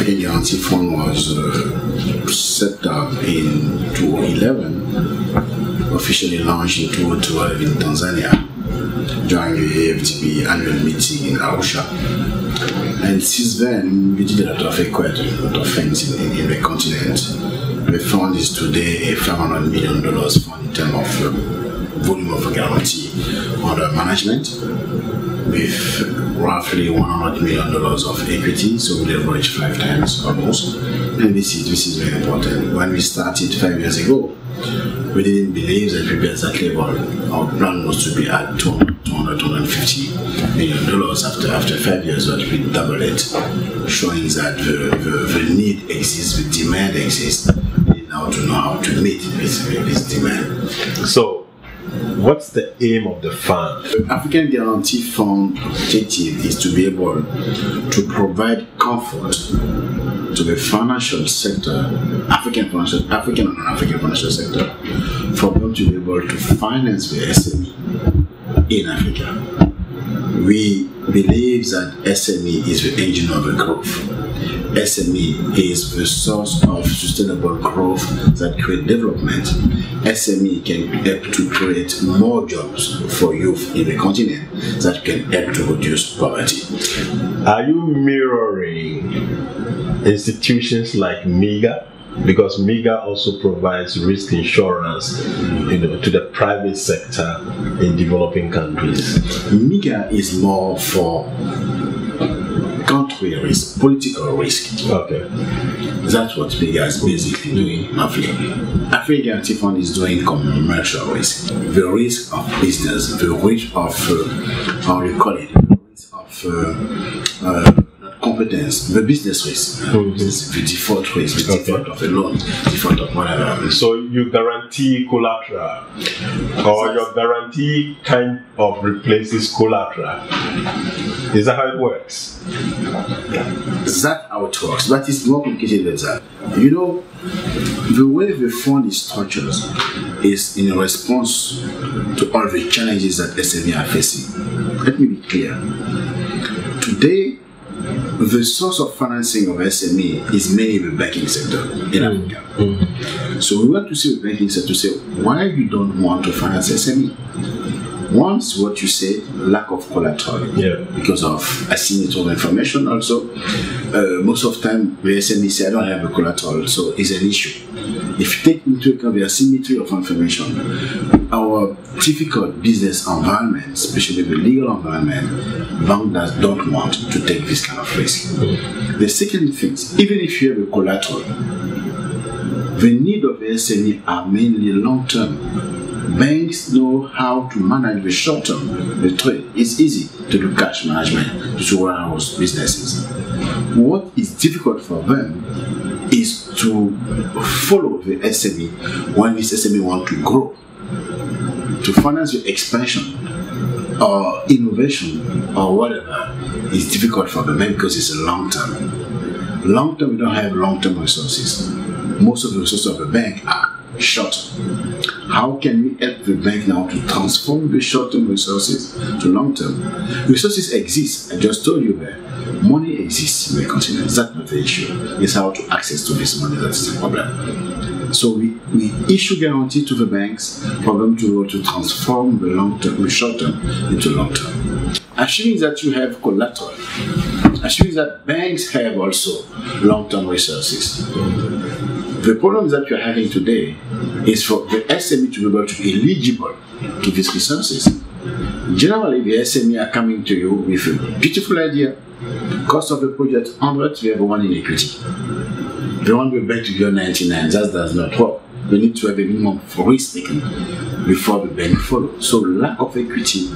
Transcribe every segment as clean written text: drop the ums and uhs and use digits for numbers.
African Guarantee Fund was set up in 2011, officially launched in 2012 in Tanzania during the AFTB annual meeting in Arusha. And since then, we did quite a lot of things in the continent. The fund is today a $500 million fund in terms of volume of guarantee under management, with roughly $100 million of equity, so we leverage 5 times almost. And this is very important. When we started 5 years ago, we didn't believe that we'd be at that level. Our plan was to be at $250 million after 5 years, but we doubled it, showing that the need exists, the demand exists. We need now to know how to meet this demand. So, what's the aim of the fund? The African Guarantee Fund objective is to be able to provide comfort to the financial sector, African and non-African financial sector, for them to be able to finance the SME in Africa. We believe that SME is the engine of the growth. SME is the source of sustainable growth that creates development. SME can help to create more jobs for youth in the continent that can help to reduce poverty. Are you mirroring institutions like MIGA? Because MIGA also provides risk insurance, to the private sector in developing countries. MIGA is more for country risk, political risk. Okay. That's what MIGA is basically doing in Africa. African Guarantee Fund is doing commercial risk. The risk of business, the risk of, how you call it, the risk of competence, the business risk, the default risk, the default of a loan, default of whatever. So you guarantee collateral, or your guarantee kind of replaces collateral. Is that how it works? That's how it works, but it's more complicated than that. You know, the way the fund is structured is in response to all the challenges that SME are facing. Let me be clear. Today, the source of financing of SME is mainly the banking sector in Africa. So we want to see the banking sector say, why you don't want to finance SME? Once what you say, lack of collateral, because of asymmetry of information also. Most of the time, the SME say, I don't have a collateral, so it's an issue. If you take into account the asymmetry of information, our difficult business environment, especially the legal environment, banks don't want to take this kind of risk. The second thing is, even if you have a collateral, the need of the SME are mainly long-term. Banks know how to manage the short-term, the trade. It's easy to do cash management, to warehouse businesses. What is difficult for them is to follow the SME when this SME wants to grow, to finance the expansion or innovation or whatever. Is difficult for the bank because it's a long-term. Long-term, we don't have long-term resources. Most of the resources of the bank are short-term. How can we help the bank now to transform the short-term resources to long-term? Resources exist. I just told you that money exists in the continent. That's not the issue. It's how to access to this money that is the problem. So we issue guarantee to the banks for them to transform the short-term into long-term. Assuming that you have collateral, assuming that banks have also long-term resources. The problem that you're having today is for the SME to be able to be eligible to these resources. Generally, the SME are coming to you with a beautiful idea. Cost of the project 100, we have one in equity. They want the bank to go 99. That does not work. We need to have a minimum for risk taken before the bank follows. So lack of equity,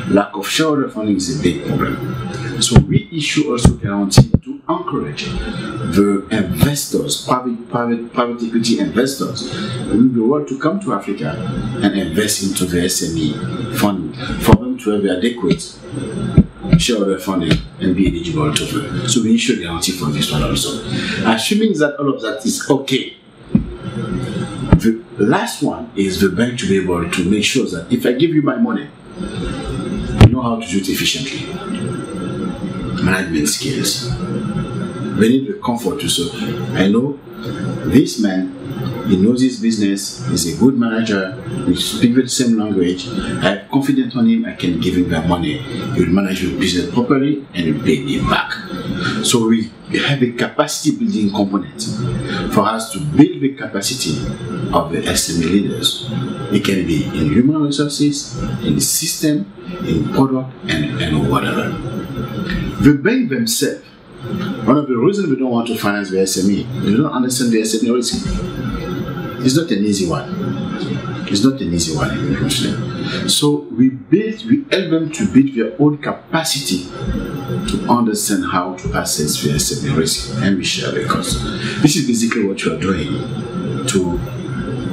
lack of shareholder funding is a big problem. So we issue also guarantee to encourage the investors, private equity investors in the world to come to Africa and invest into the SME fund for them to have the adequate shareholder funding and be eligible to it. So we issue guarantee for this one also. Assuming that all of that is okay, the last one is the bank to be able to make sure that if I give you my money, you know how to do it efficiently. Management skills. We need the comfort to say, I know this man, he knows his business, he's a good manager, we speak the same language, I have confidence on him, I can give him that money, he will manage your business properly and will pay me back. So we have a capacity building component for us to build the capacity of the SME leaders. It can be in human resources, in system, in product, and whatever. The bank themselves, one of the reasons we don't want to finance the SME, they don't understand the SME risk. It's not an easy one. It's not an easy one in the So we help them to build their own capacity to understand how to assess the SME risk, and we share the cost. This is basically what you are doing to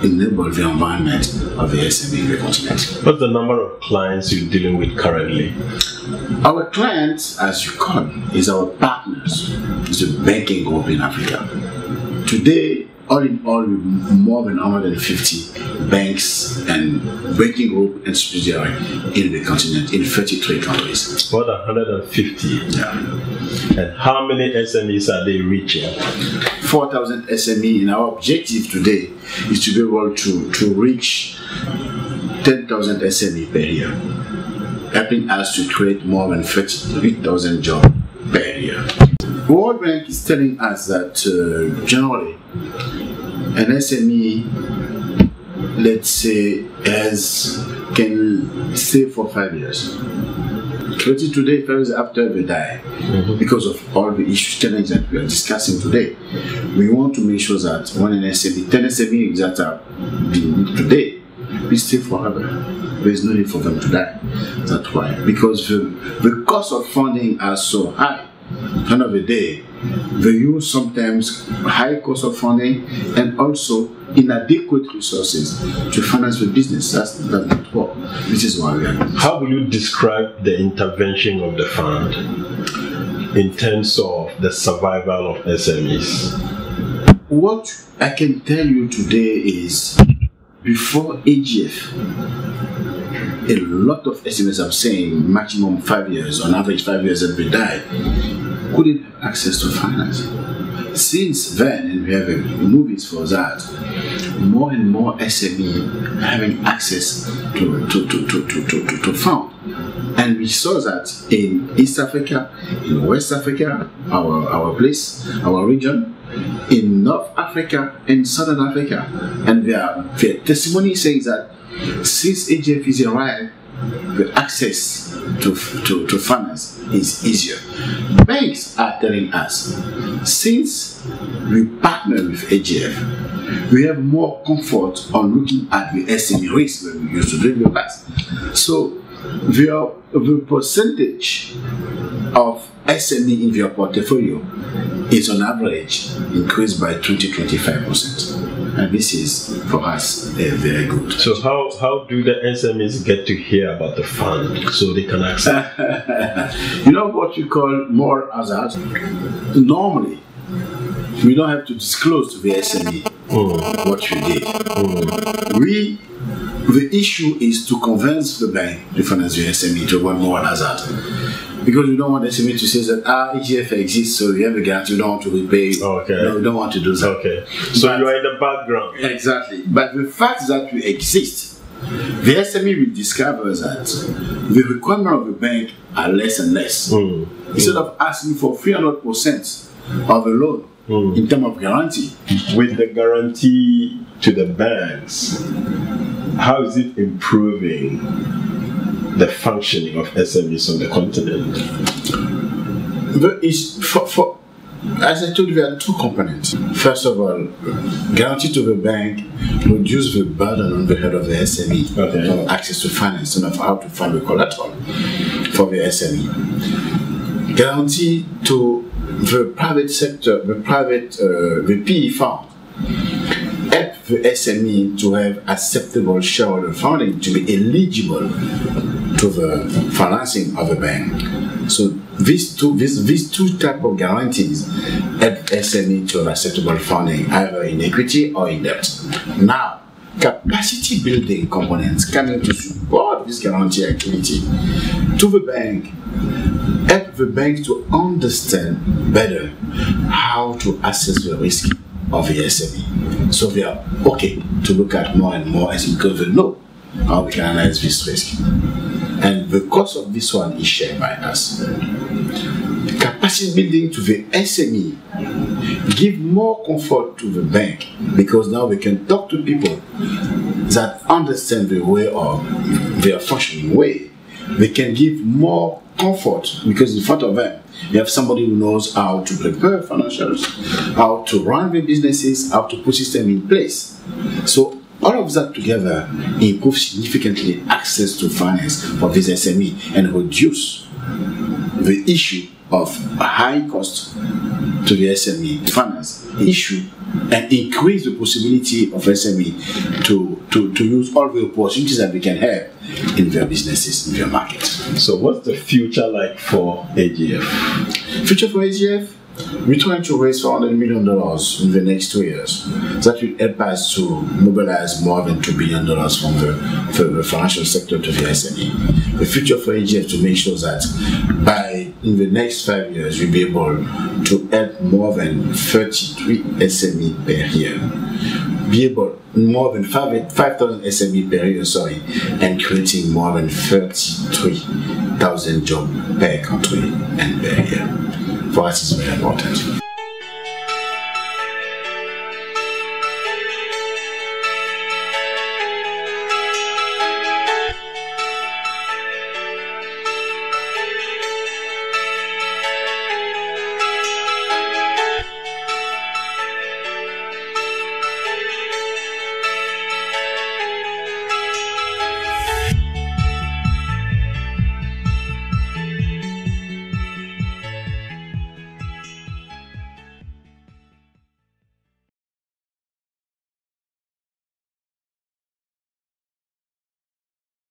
enable the environment of the SME in the continent. What's the number of clients you're dealing with currently? Our clients, as you call them, is our partners. It's a banking group in Africa. Today, all in all, more than 150 banks and banking group and subsidiary in the continent in 33 countries. More than 150? Yeah. And how many SMEs are they reaching? 4,000 SME, and our objective today is to be able to reach 10,000 SME per year, helping us to create more than 38,000 jobs per year. World Bank is telling us that generally an SME, let's say, can stay for 5 years. 20 today, 5 years after they die, because of all the issues, challenges that we are discussing today. We want to make sure that when an SME, 10 SMEs that are today, we stay forever. There is no need for them to die. That's why. Because the cost of funding are so high. At the end of the day, they use sometimes high cost of funding and also inadequate resources to finance the business. That's not work. This is why we are. How will you describe the intervention of the fund in terms of the survival of SMEs? What I can tell you today is, before AGF, a lot of SMEs are saying maximum 5 years, on average 5 years every die, couldn't have access to finance. Since then, and we have movies for that, more and more SME having access to fund. And we saw that in East Africa, in West Africa, our place, our region, in North Africa and Southern Africa. And their testimony says that since AGF is arrived, the access to finance is easier. Banks are telling us, since we partner with AGF, we have more comfort on looking at the SME risk than we used to do in the past. So the percentage of SME in their portfolio is on average increased by 20-25%. And this is, for us, very good. So how do the SMEs get to hear about the fund so they can access? You know what we call moral hazard? Normally, we don't have to disclose to the SME what we did. The issue is to convince the bank to finance the SME to avoid moral hazard. Because we don't want SME to say that AGF exists, so we have a guarantee, we don't want to repay. Okay. No, we don't want to do that. Okay. So you are in the background. Exactly. But the fact that we exist, the SME will discover that the requirements of the bank are less and less. Instead of asking for 300% of a loan in terms of guarantee. With the guarantee to the banks, how is it improving the functioning of SMEs on the continent? As I told you, there are two components. First of all, guarantee to the bank reduce the burden on the head of the SME for access to finance and of how to fund the collateral for the SME. Guarantee to the private sector, the PE fund, help the SME to have acceptable shareholder funding to be eligible to the financing of a bank. So these two type of guarantees help SME to have acceptable funding either in equity or in debt. Now, capacity building components coming to support this guarantee activity to the bank, help the bank to understand better how to assess the risk of the SME. So they are okay to look at more and more SME because they know how we can analyze this risk. And the cost of this one is shared by us. Capacity building to the SME give more comfort to the bank because now we can talk to people that understand the way of their functioning way. They can give more comfort because in front of them you have somebody who knows how to prepare financials, how to run the businesses, how to put system in place. So all of that together improves significantly access to finance for this SME and reduce the issue of a high cost to the SME finance issue and increase the possibility of SME to use all the opportunities that we can have in their businesses, in their market. So what's the future like for AGF? Future for AGF? We're trying to raise $400 million in the next 2 years. That will help us to mobilize more than $2 billion from the financial sector to the SME. The future for AGF to make sure that in the next 5 years we'll be able to help more than 33 SME per year. Be able more than 5,000 SME per year, and creating more than 33,000 jobs per country and per year. For us, it's very important.